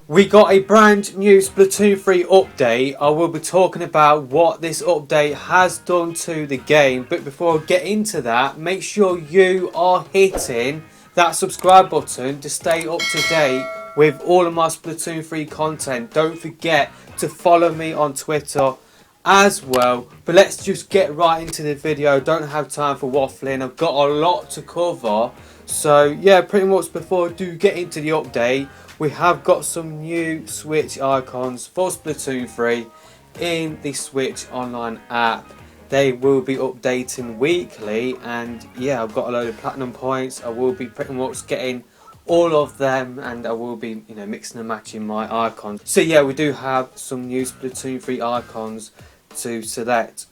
We got a brand new Splatoon 3 update. I will be talking about what this update has done to the game. But before I get into that, make sure you are hitting that subscribe button to stay up to date with all of my Splatoon 3 content. Don't forget to follow me on Twitter as well. But let's just get right into the video. Don't have time for waffling. I've got a lot to cover. So yeah, pretty much before I do get into the update, we have got some new Switch icons for Splatoon 3 in the Switch Online app. They will be updating weekly, and yeah, I've got a load of platinum points. I will be pretty much getting all of them, and I will be, mixing and matching my icons. So yeah, we do have some new Splatoon 3 icons to select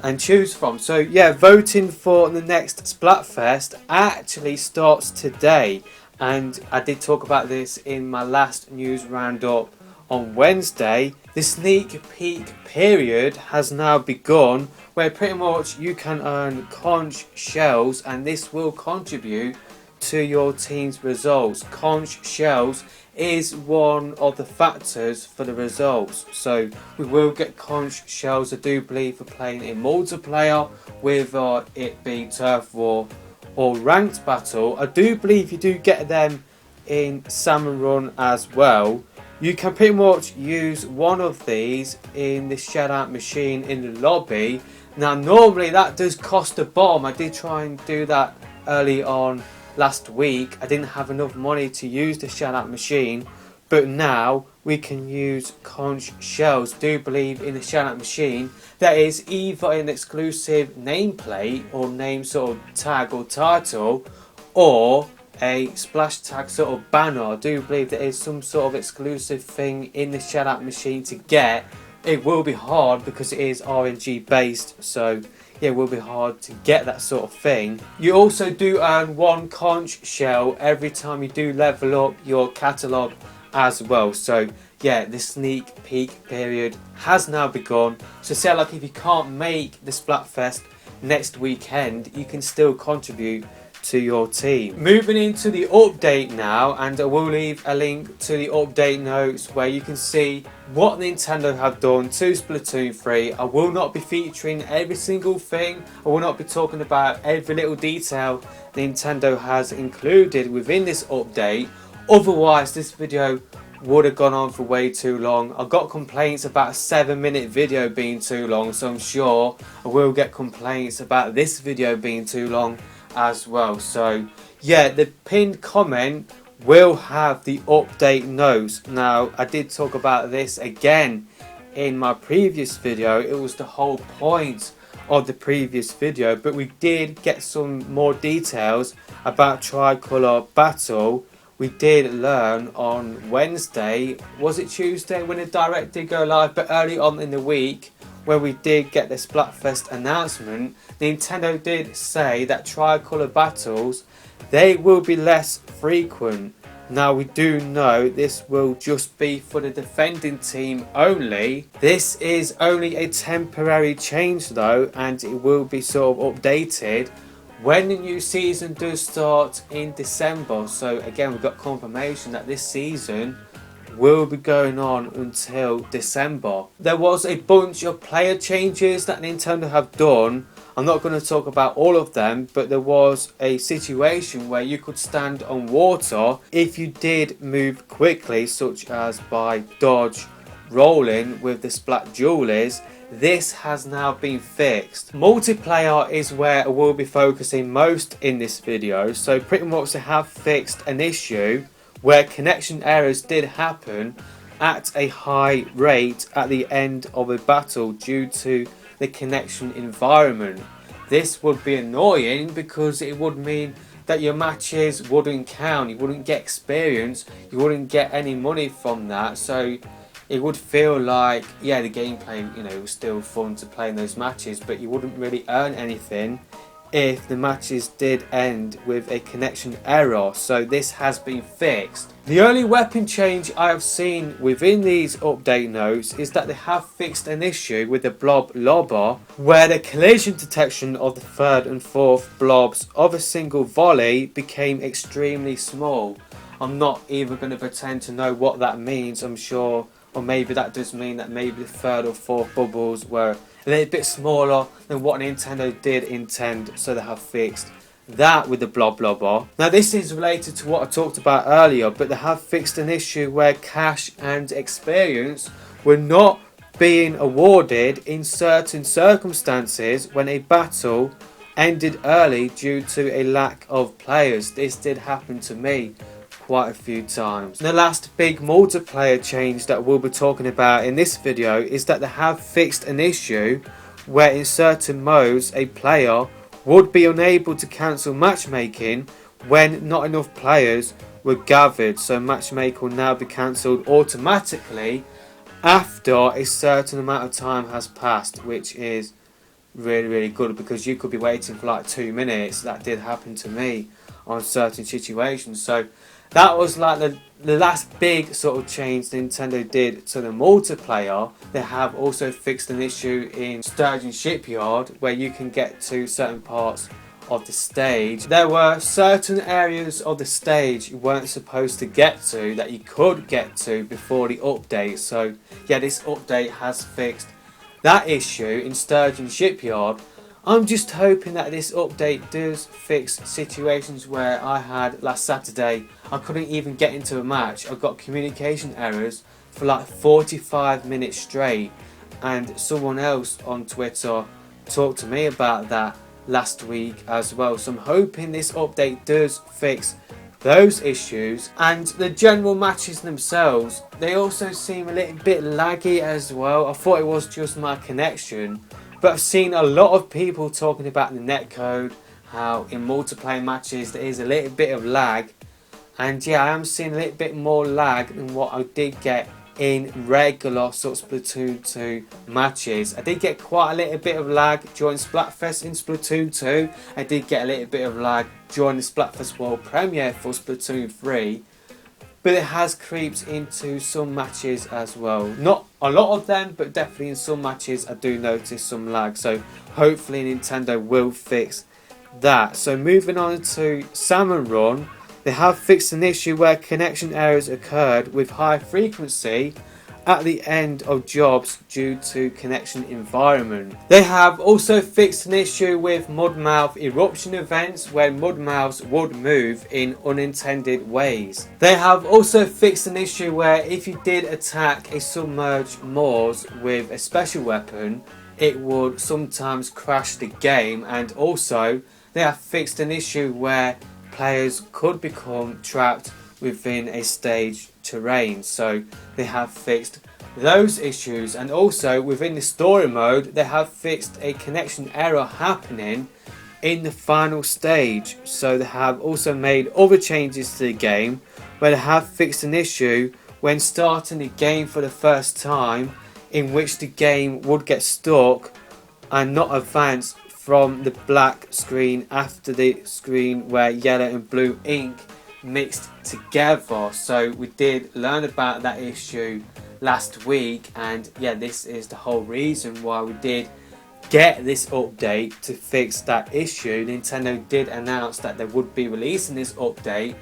and choose from. So yeah, voting for the next Splatfest actually starts today. And I did talk about this in my last news roundup on Wednesday. The sneak peek period has now begun, where pretty much you can earn conch shells, and this will contribute to your team's results. Conch shells is one of the factors for the results. So we will get conch shells, I do believe, for playing in multiplayer, whether it be turf war or ranked battle. I do believe you do get them in Salmon Run as well. You can pretty much use one of these in the shout-out machine in the lobby. Now normally that does cost a bomb. I did try and do that early on last week. I didn't have enough money to use the shout-out machine, but now we can use conch shells. Do believe in the shout-out machine there is either an exclusive nameplate or name sort of tag or title, or a splash tag sort of banner. I do believe there is some sort of exclusive thing in the shout-out machine to get. It will be hard because it is RNG based, so yeah, it will be hard to get that sort of thing. You also do earn one conch shell every time you do level up your catalogue as well. So yeah, the sneak peek period has now begun. So say like if you can't make the Splatfest next weekend, you can still contribute to your team. Moving into the update now, and I will leave a link to the update notes where you can see what Nintendo have done to Splatoon 3. I will not be featuring every single thing. I will not be talking about every little detail Nintendo has included within this update. Otherwise, this video would have gone on for way too long. I got complaints about a 7-minute video being too long, so I'm sure I will get complaints about this video being too long as well. So yeah, the pinned comment will have the update notes. Now I did talk about this again in my previous video. It was the whole point of the previous video, but we did get some more details about Tricolor Battle. We did learn on Wednesday, was it Tuesday when the direct did go live, but early on in the week where we did get the Splatfest announcement, Nintendo did say that Tricolor battles, they will be less frequent. Now we do know this will just be for the defending team only. This is only a temporary change though, and it will be sort of updated when the new season does start in December. So again, we've got confirmation that this season will be going on until December. There was a bunch of player changes that Nintendo have done. I'm not going to talk about all of them, but there was a situation where you could stand on water if you did move quickly, such as by dodge rolling with the Splat Jewelers. This has now been fixed. Multiplayer is where I will be focusing most in this video. So pretty much they have fixed an issue where connection errors did happen at a high rate at the end of a battle due to the connection environment. This would be annoying because it would mean that your matches wouldn't count, you wouldn't get experience, you wouldn't get any money from that. So it would feel like, yeah, the gameplay, was still fun to play in those matches, but you wouldn't really earn anything if the matches did end with a connection error. So this has been fixed. The only weapon change I have seen within these update notes is that they have fixed an issue with the blob lobber, where the collision detection of the third and fourth blobs of a single volley became extremely small. I'm not even going to pretend to know what that means. I'm sure, or maybe that does mean that maybe the third or fourth bubbles were a little bit smaller than what Nintendo did intend, so they have fixed that with the blah blah blah. Now this is related to what I talked about earlier, but they have fixed an issue where cash and experience were not being awarded in certain circumstances when a battle ended early due to a lack of players. This did happen to me quite a few times. The last big multiplayer change that we'll be talking about in this video is that they have fixed an issue where in certain modes a player would be unable to cancel matchmaking when not enough players were gathered. So matchmaking will now be cancelled automatically after a certain amount of time has passed, which is really good, because you could be waiting for like 2 minutes. That did happen to me on certain situations. So that was like the last big sort of change Nintendo did to the multiplayer. They have also fixed an issue in Sturgeon Shipyard where you can get to certain parts of the stage. There were certain areas of the stage you weren't supposed to get to that you could get to before the update. So yeah, this update has fixed that issue in Sturgeon Shipyard. I'm just hoping that this update does fix situations where I had last Saturday, I couldn't even get into a match. I got communication errors for like 45 minutes straight, and someone else on Twitter talked to me about that last week as well. So I'm hoping this update does fix those issues. And the general matches themselves, they also seem a little bit laggy as well. I thought it was just my connection, but I've seen a lot of people talking about the netcode, how in multiplayer matches there is a little bit of lag. And yeah, I am seeing a little bit more lag than what I did get in regular sort of Splatoon 2 matches. I did get quite a little bit of lag during Splatfest in Splatoon 2. I did get a little bit of lag during the Splatfest World Premiere for Splatoon 3. But it has creeped into some matches as well. Not a lot of them, but definitely in some matches I do notice some lag. So hopefully Nintendo will fix that. So moving on to Salmon Run, they have fixed an issue where connection errors occurred with high frequency at the end of jobs due to connection environment. They have also fixed an issue with mudmouth eruption events where mudmouths would move in unintended ways. They have also fixed an issue where if you did attack a submerged Moors with a special weapon, it would sometimes crash the game. And also they have fixed an issue where players could become trapped within a stage terrain. So they have fixed those issues. And also within the story mode, they have fixed a connection error happening in the final stage. So they have also made other changes to the game where they have fixed an issue when starting the game for the first time, in which the game would get stuck and not advance from the black screen after the screen where yellow and blue ink mixed together. So we did learn about that issue last week, and yeah, this is the whole reason why we did get this update to fix that issue. Nintendo did announce that they would be releasing this update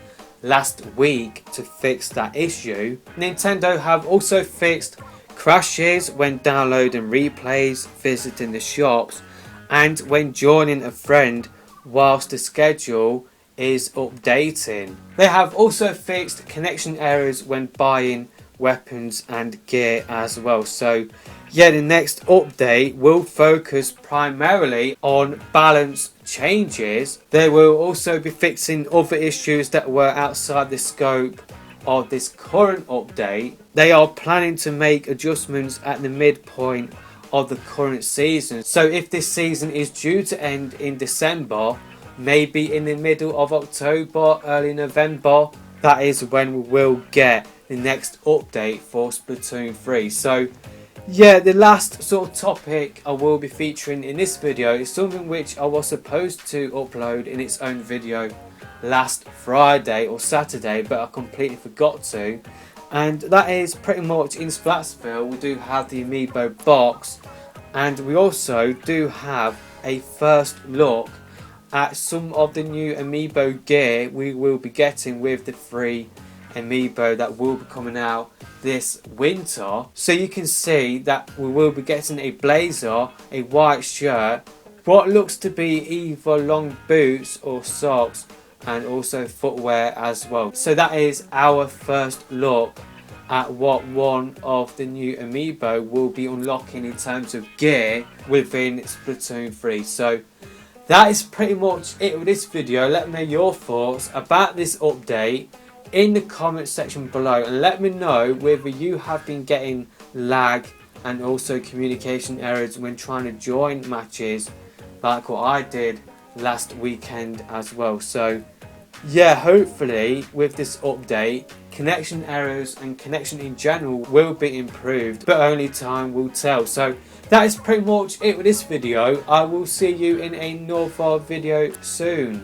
last week to fix that issue. Nintendo have also fixed crashes when downloading replays, visiting the shops, and when joining a friend whilst the schedule is updating. They have also fixed connection errors when buying weapons and gear as well. So yeah, the next update will focus primarily on balance changes. They will also be fixing other issues that were outside the scope of this current update. They are planning to make adjustments at the midpoint of the current season. So if this season is due to end in December, maybe in the middle of October, early November, that is when we will get the next update for Splatoon 3. So yeah, the last sort of topic I will be featuring in this video is something which I was supposed to upload in its own video last Friday or Saturday, but I completely forgot to. And that is pretty much in Splatsville we do have the Amiibo box, and we also do have a first look at some of the new Amiibo gear we will be getting with the free Amiibo that will be coming out this winter. So you can see that we will be getting a blazer, a white shirt, what looks to be either long boots or socks, and also footwear as well. So that is our first look at what one of the new Amiibo will be unlocking in terms of gear within Splatoon 3. So that is pretty much it with this video. Let me know your thoughts about this update in the comment section below, and let me know whether you have been getting lag and also communication errors when trying to join matches like what I did last weekend as well. So yeah, hopefully with this update, connection errors and connection in general will be improved, but only time will tell. So that is pretty much it with this video. I will see you in another video soon.